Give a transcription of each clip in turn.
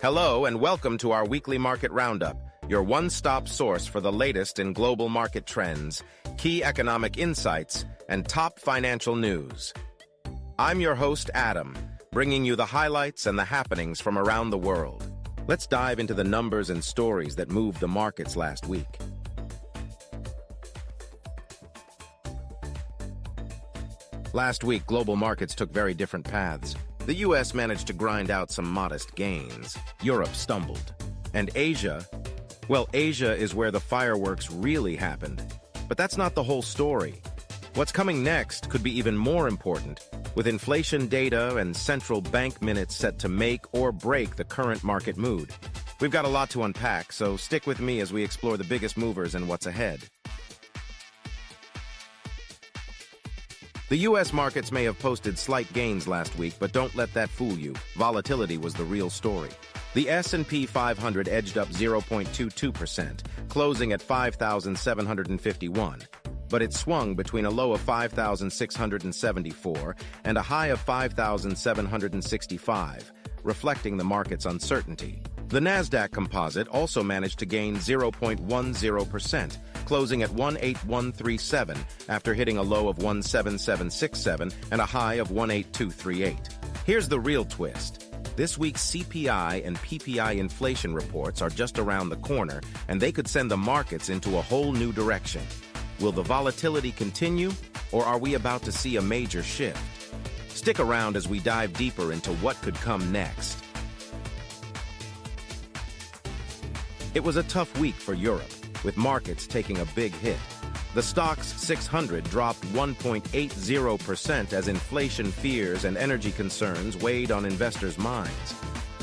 Hello and welcome to our Weekly Market Roundup, your one-stop source for the latest in global market trends, key economic insights, and top financial news. I'm your host, Adam, bringing you the highlights and the happenings from around the world. Let's dive into the numbers and stories that moved the markets last week. Last week, global markets took very different paths. The US managed to grind out some modest gains. Europe stumbled. And Asia, well, Asia is where the fireworks really happened. But that's not the whole story. What's coming next could be even more important, with inflation data and central bank minutes set to make or break the current market mood. We've got a lot to unpack, so stick with me as we explore the biggest movers and what's ahead. The U.S. markets may have posted slight gains last week, but don't let that fool you. Volatility was the real story. The S&P 500 edged up 0.22%, closing at 5,751. But it swung between a low of 5,674 and a high of 5,765, reflecting the market's uncertainty. The Nasdaq Composite also managed to gain 0.10%, closing at 18137 after hitting a low of 17767 and a high of 18238. Here's the real twist. This week's CPI and PPI inflation reports are just around the corner, and they could send the markets into a whole new direction. Will the volatility continue, or are we about to see a major shift? Stick around as we dive deeper into what could come next. It was a tough week for Europe, with markets taking a big hit. The Stoxx 600 dropped 1.80% as inflation fears and energy concerns weighed on investors' minds.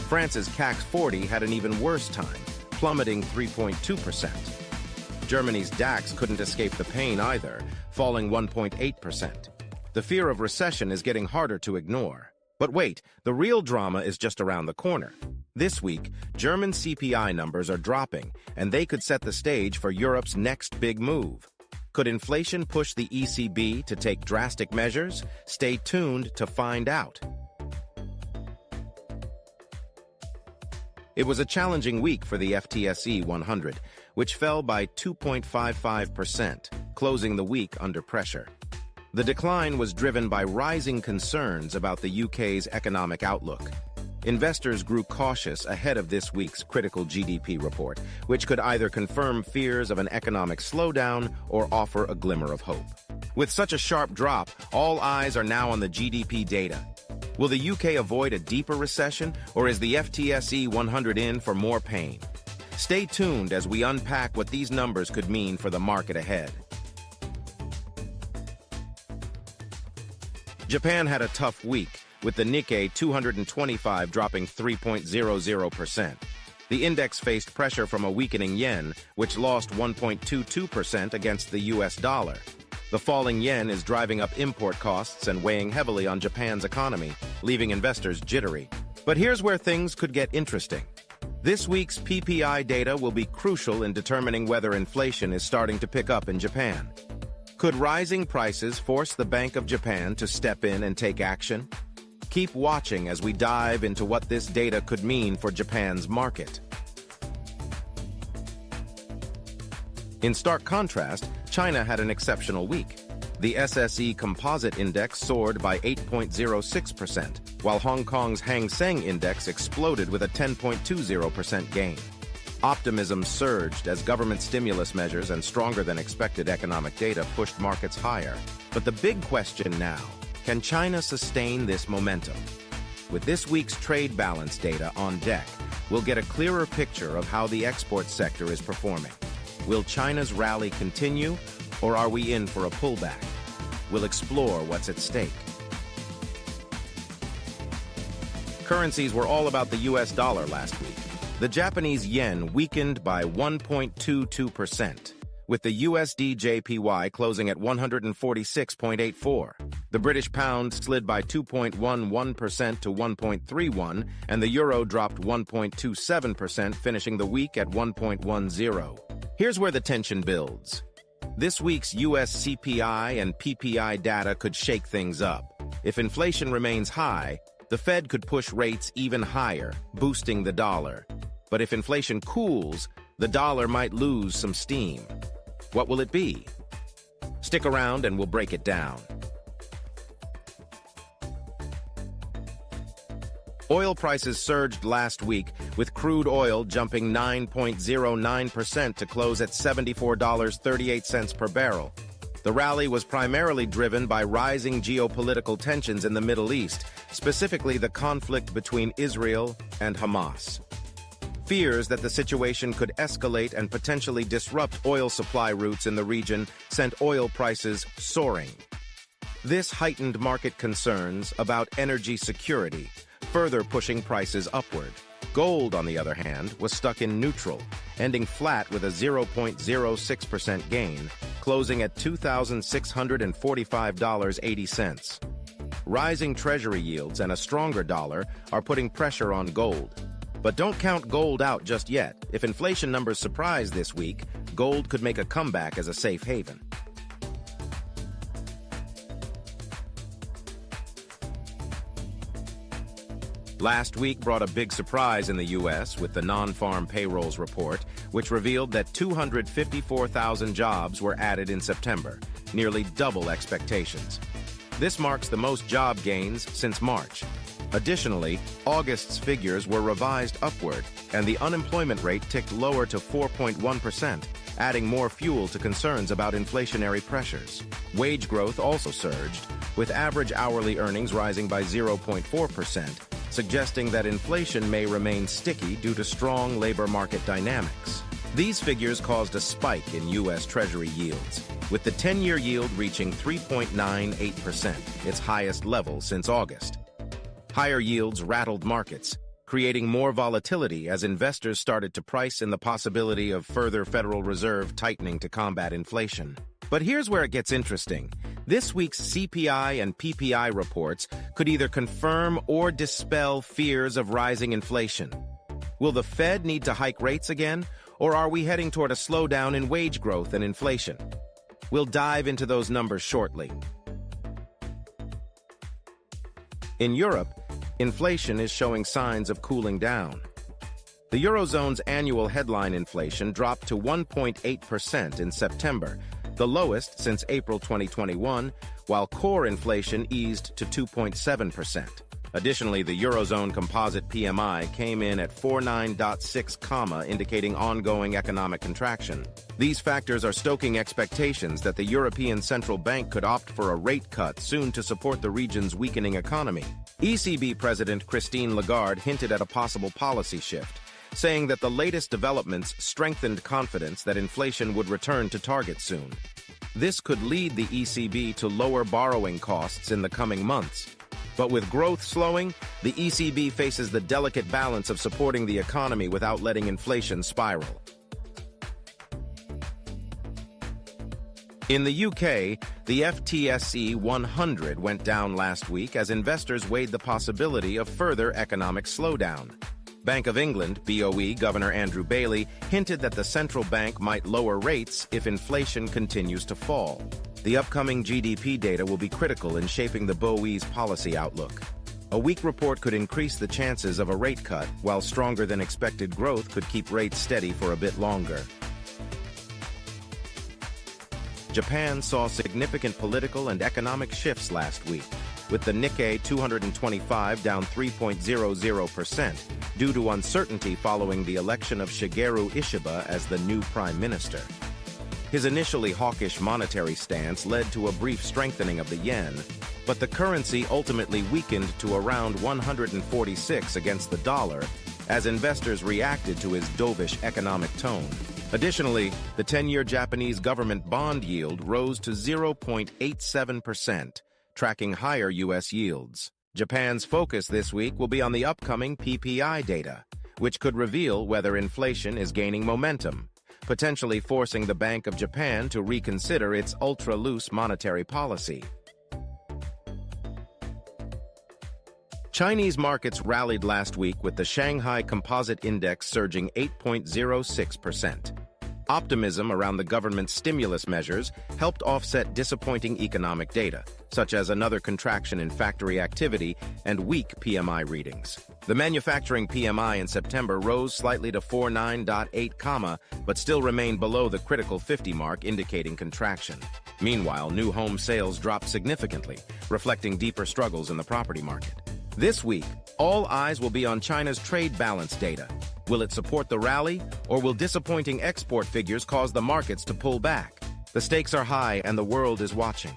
France's CAC 40 had an even worse time, plummeting 3.2%. Germany's DAX couldn't escape the pain either, falling 1.8%. The fear of recession is getting harder to ignore. But wait, the real drama is just around the corner. This week, German CPI numbers are dropping, and they could set the stage for Europe's next big move. Could inflation push the ECB to take drastic measures? Stay tuned to find out. It was a challenging week for the FTSE 100, which fell by 2.55%, closing the week under pressure. The decline was driven by rising concerns about the UK's economic outlook. Investors grew cautious ahead of this week's critical GDP report, which could either confirm fears of an economic slowdown or offer a glimmer of hope. With such a sharp drop, all eyes are now on the GDP data. Will the UK avoid a deeper recession, or is the FTSE 100 in for more pain? Stay tuned as we unpack what these numbers could mean for the market ahead. Japan had a tough week, with the Nikkei 225 dropping 3.00%. The index faced pressure from a weakening yen, which lost 1.22% against the US dollar. The falling yen is driving up import costs and weighing heavily on Japan's economy, leaving investors jittery. But here's where things could get interesting. This week's PPI data will be crucial in determining whether inflation is starting to pick up in Japan. Could rising prices force the Bank of Japan to step in and take action? Keep watching as we dive into what this data could mean for Japan's market. In stark contrast, China had an exceptional week. The SSE Composite Index soared by 8.06%, while Hong Kong's Hang Seng Index exploded with a 10.20% gain. Optimism surged as government stimulus measures and stronger-than-expected economic data pushed markets higher. But the big question now: can China sustain this momentum? With this week's trade balance data on deck, we'll get a clearer picture of how the export sector is performing. Will China's rally continue, or are we in for a pullback? We'll explore what's at stake. Currencies were all about the US dollar last week. The Japanese yen weakened by 1.22%, with the USD JPY closing at 146.84. The British pound slid by 2.11% to 1.31, and the euro dropped 1.27%, finishing the week at 1.10. Here's where the tension builds. This week's US CPI and PPI data could shake things up. If inflation remains high, The Fed could push rates even higher, boosting the dollar. But if inflation cools, the dollar might lose some steam. What will it be? Stick around and we'll break it down. Oil prices surged last week, with crude oil jumping 9.09% to close at $74.38 per barrel. The rally was primarily driven by rising geopolitical tensions in the Middle East, specifically the conflict between Israel and Hamas. Fears that the situation could escalate and potentially disrupt oil supply routes in the region sent oil prices soaring. This heightened market concerns about energy security, further pushing prices upward. Gold, on the other hand, was stuck in neutral, ending flat with a 0.06% gain, closing at $2,645.80. Rising treasury yields and a stronger dollar are putting pressure on gold. But don't count gold out just yet. If inflation numbers surprise this week, gold could make a comeback as a safe haven. Last week brought a big surprise in the U.S. with the non-farm payrolls report, which revealed that 254,000 jobs were added in September, nearly double expectations. This marks the most job gains since March. Additionally, August's figures were revised upward, and the unemployment rate ticked lower to 4.1%, adding more fuel to concerns about inflationary pressures. Wage growth also surged, with average hourly earnings rising by 0.4%, suggesting that inflation may remain sticky due to strong labor market dynamics. These figures caused a spike in U.S. Treasury yields, with the 10-year yield reaching 3.98%, its highest level since August. Higher yields rattled markets, creating more volatility as investors started to price in the possibility of further Federal Reserve tightening to combat inflation. But here's where it gets interesting. This week's CPI and PPI reports could either confirm or dispel fears of rising inflation. Will the Fed need to hike rates again, or are we heading toward a slowdown in wage growth and inflation? We'll dive into those numbers shortly. In Europe, inflation is showing signs of cooling down. The Eurozone's annual headline inflation dropped to 1.8% in September, the lowest since April 2021, while core inflation eased to 2.7%. Additionally, the Eurozone composite PMI came in at 49.6, indicating ongoing economic contraction. These factors are stoking expectations that the European Central Bank could opt for a rate cut soon to support the region's weakening economy. ECB President Christine Lagarde hinted at a possible policy shift, saying that the latest developments strengthened confidence that inflation would return to target soon. This could lead the ECB to lower borrowing costs in the coming months. But with growth slowing, the ECB faces the delicate balance of supporting the economy without letting inflation spiral. In the UK, the FTSE 100 went down last week as investors weighed the possibility of further economic slowdown. Bank of England, BOE Governor Andrew Bailey, hinted that the central bank might lower rates if inflation continues to fall. The upcoming GDP data will be critical in shaping the BOE's policy outlook. A weak report could increase the chances of a rate cut, while stronger-than-expected growth could keep rates steady for a bit longer. Japan saw significant political and economic shifts last week, with the Nikkei 225 down 3.00% due to uncertainty following the election of Shigeru Ishiba as the new prime minister. His initially hawkish monetary stance led to a brief strengthening of the yen, but the currency ultimately weakened to around 146 against the dollar as investors reacted to his dovish economic tone. Additionally, the 10-year Japanese government bond yield rose to 0.87%, tracking higher U.S. yields. Japan's focus this week will be on the upcoming PPI data, which could reveal whether inflation is gaining momentum, potentially forcing the Bank of Japan to reconsider its ultra-loose monetary policy. Chinese markets rallied last week with the Shanghai Composite Index surging 8.06%. Optimism around the government's stimulus measures helped offset disappointing economic data, such as another contraction in factory activity and weak PMI readings. The manufacturing PMI in September rose slightly to 49.8, but still remained below the critical 50 mark, indicating contraction. Meanwhile, new home sales dropped significantly, reflecting deeper struggles in the property market. This week, all eyes will be on China's trade balance data. Will it support the rally, or will disappointing export figures cause the markets to pull back? The stakes are high and the world is watching.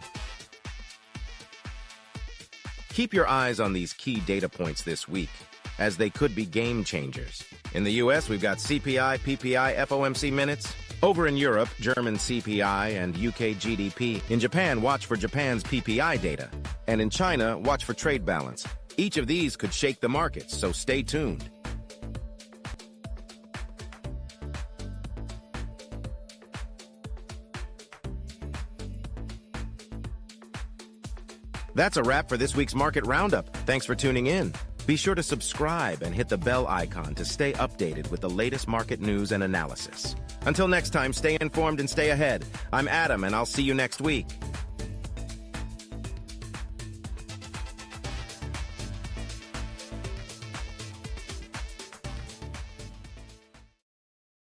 Keep your eyes on these key data points this week, as they could be game changers. In the US, we've got CPI, PPI, FOMC minutes. Over in Europe, German CPI and UK GDP. In Japan, watch for Japan's PPI data. And in China, watch for trade balance. Each of these could shake the markets, so stay tuned. That's a wrap for this week's Market Roundup. Thanks for tuning in. Be sure to subscribe and hit the bell icon to stay updated with the latest market news and analysis. Until next time, stay informed and stay ahead. I'm Adam, and I'll see you next week.